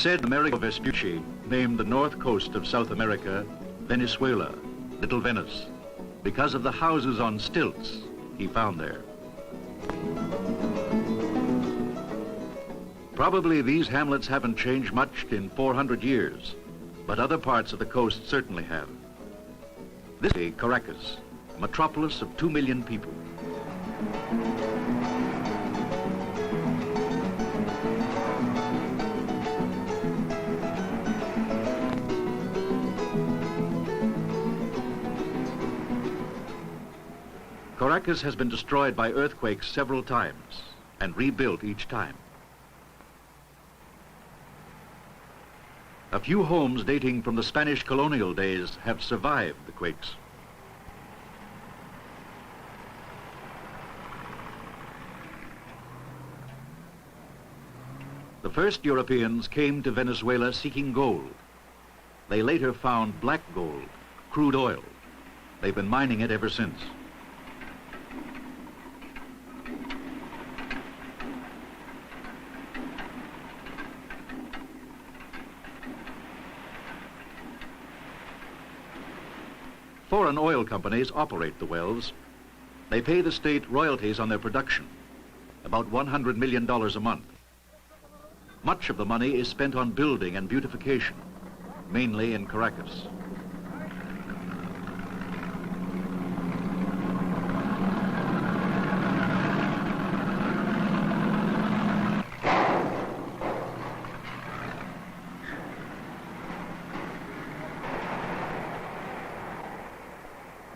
said Amerigo Vespucci named the north coast of South America Venezuela, Little Venice, because of the houses on stilts he found there. Probably these hamlets haven't changed much in 400 years, but other parts of the coast certainly have. This is Caracas, a metropolis of 2 million people. Caracas has been destroyed by earthquakes several times and rebuilt each time. A few homes dating from the Spanish colonial days have survived the quakes. The first Europeans came to Venezuela seeking gold. They later found black gold, crude oil. They've been mining it ever since. Foreign oil companies operate the wells. They pay the state royalties on their production, about $100 million a month. Much of the money is spent on building and beautification, mainly in Caracas.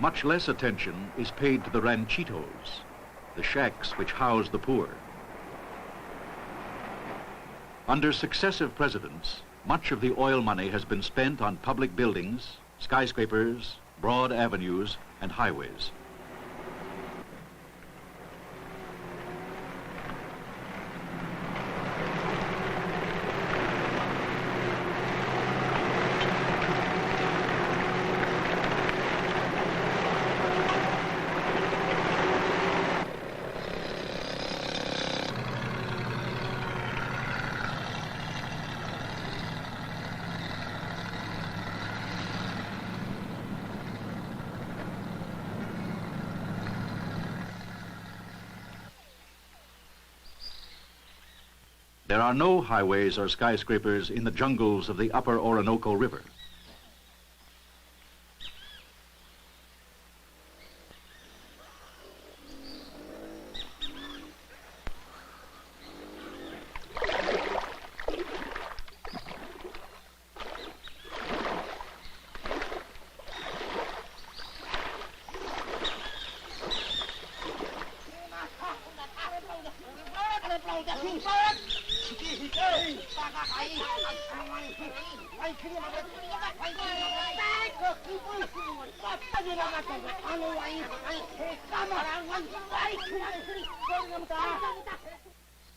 Much less attention is paid to the ranchitos, the shacks which house the poor. Under successive presidents, much of the oil money has been spent on public buildings, skyscrapers, broad avenues, and highways. There are no highways or skyscrapers in the jungles of the upper Orinoco River.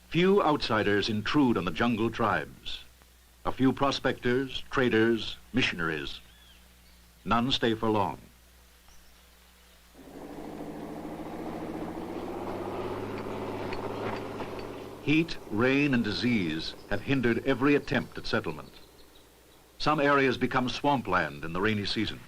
Few outsiders intrude on the jungle tribes. A few prospectors, traders, missionaries. None stay for long. Heat, rain, and disease have hindered every attempt at settlement. Some areas become swampland in the rainy season.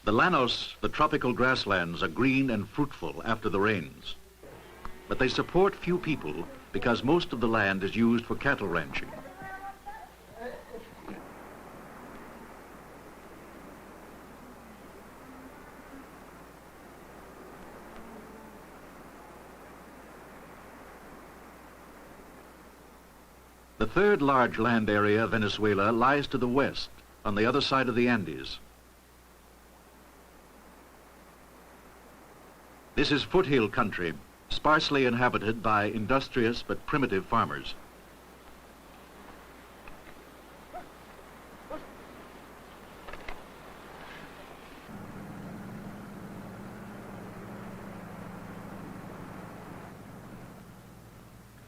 The llanos, the tropical grasslands, are green and fruitful after the rains. But they support few people because most of the land is used for cattle ranching. The third large land area of Venezuela lies to the west, on the other side of the Andes. This is foothill country, sparsely inhabited by industrious but primitive farmers.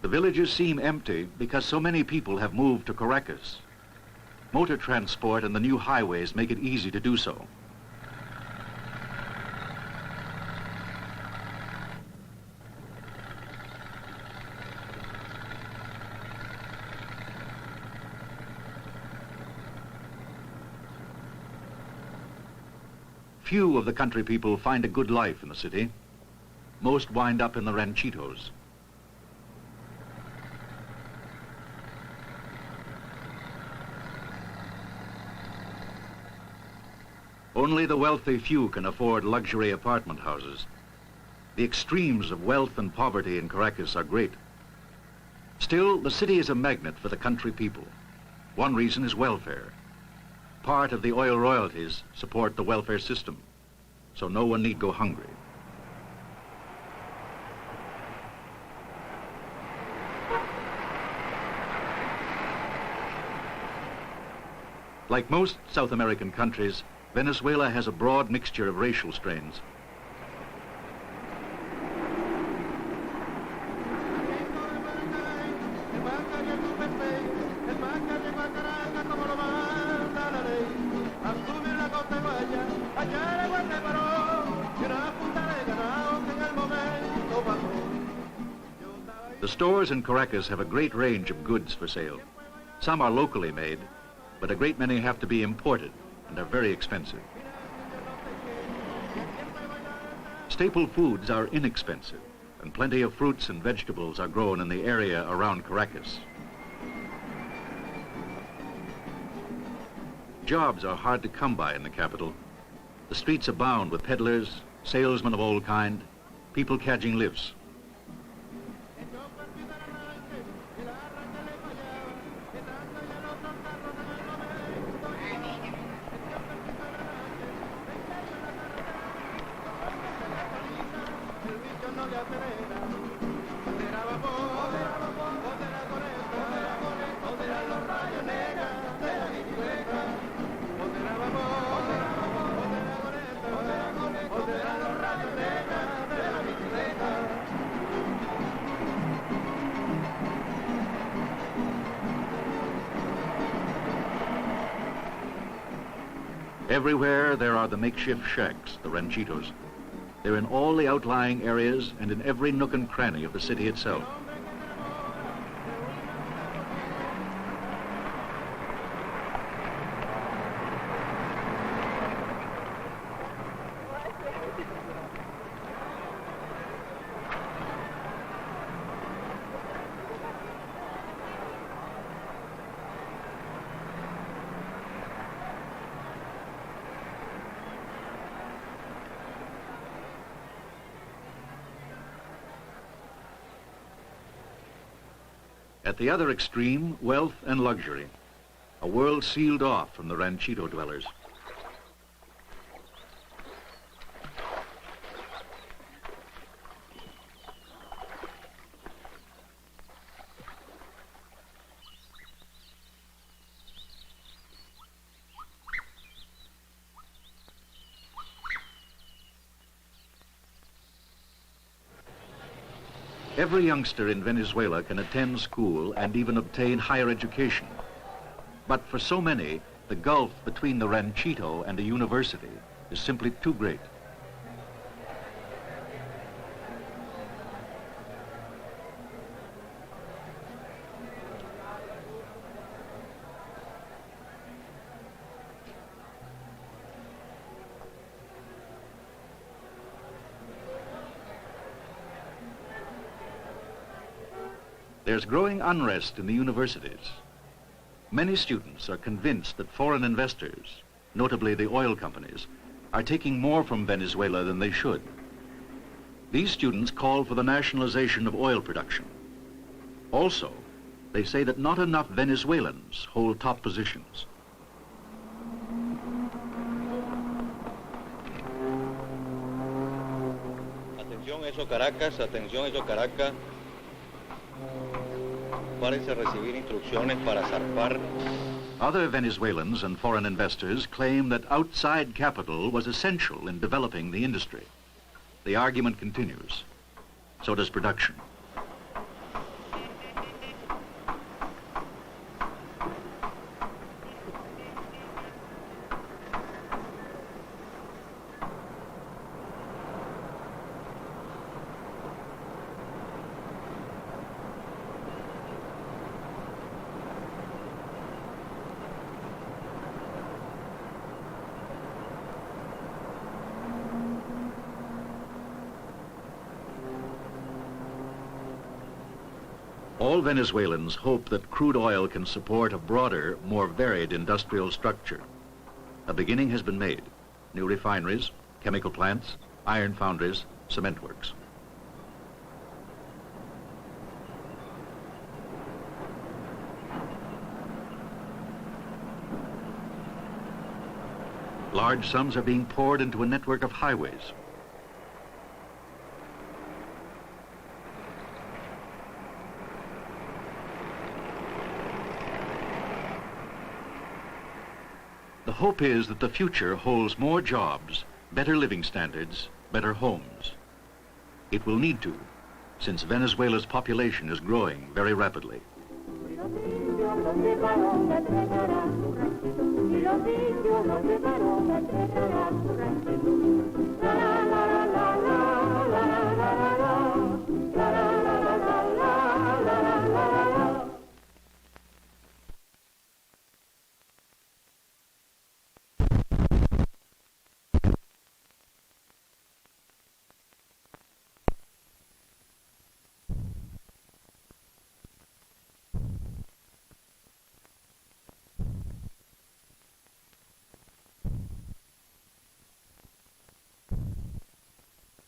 The villages seem empty because so many people have moved to Caracas. Motor transport and the new highways make it easy to do so. Few of the country people find a good life in the city. Most wind up in the ranchitos. Only the wealthy few can afford luxury apartment houses. The extremes of wealth and poverty in Caracas are great. Still, the city is a magnet for the country people. One reason is welfare. Part of the oil royalties support the welfare system, so no one need go hungry. Like most South American countries, Venezuela has a broad mixture of racial strains. The stores in Caracas have a great range of goods for sale. Some are locally made, but a great many have to be imported and are very expensive. Staple foods are inexpensive, and plenty of fruits and vegetables are grown in the area around Caracas. Jobs are hard to come by in the capital. The streets abound with peddlers, salesmen of all kind, people cadging lifts. Everywhere there are the makeshift shacks, the ranchitos. They're in all the outlying areas and in every nook and cranny of the city itself. At the other extreme, wealth and luxury, a world sealed off from the ranchito dwellers. Every youngster in Venezuela can attend school and even obtain higher education. But for so many, the gulf between the ranchito and a university is simply too great. There's growing unrest in the universities. Many students are convinced that foreign investors, notably the oil companies, are taking more from Venezuela than they should. These students call for the nationalization of oil production. Also, they say that not enough Venezuelans hold top positions. Atención, eso Caracas, atención, eso Caracas. Parece recibir instrucciones para zarpar. Other Venezuelans and foreign investors claim that outside capital was essential in developing the industry. The argument continues. So does production. All Venezuelans hope that crude oil can support a broader, more varied industrial structure. A beginning has been made. New refineries, chemical plants, iron foundries, cement works. Large sums are being poured into a network of highways. The hope is that the future holds more jobs, better living standards, better homes. It will need to, since Venezuela's population is growing very rapidly. Y los indios no se paran,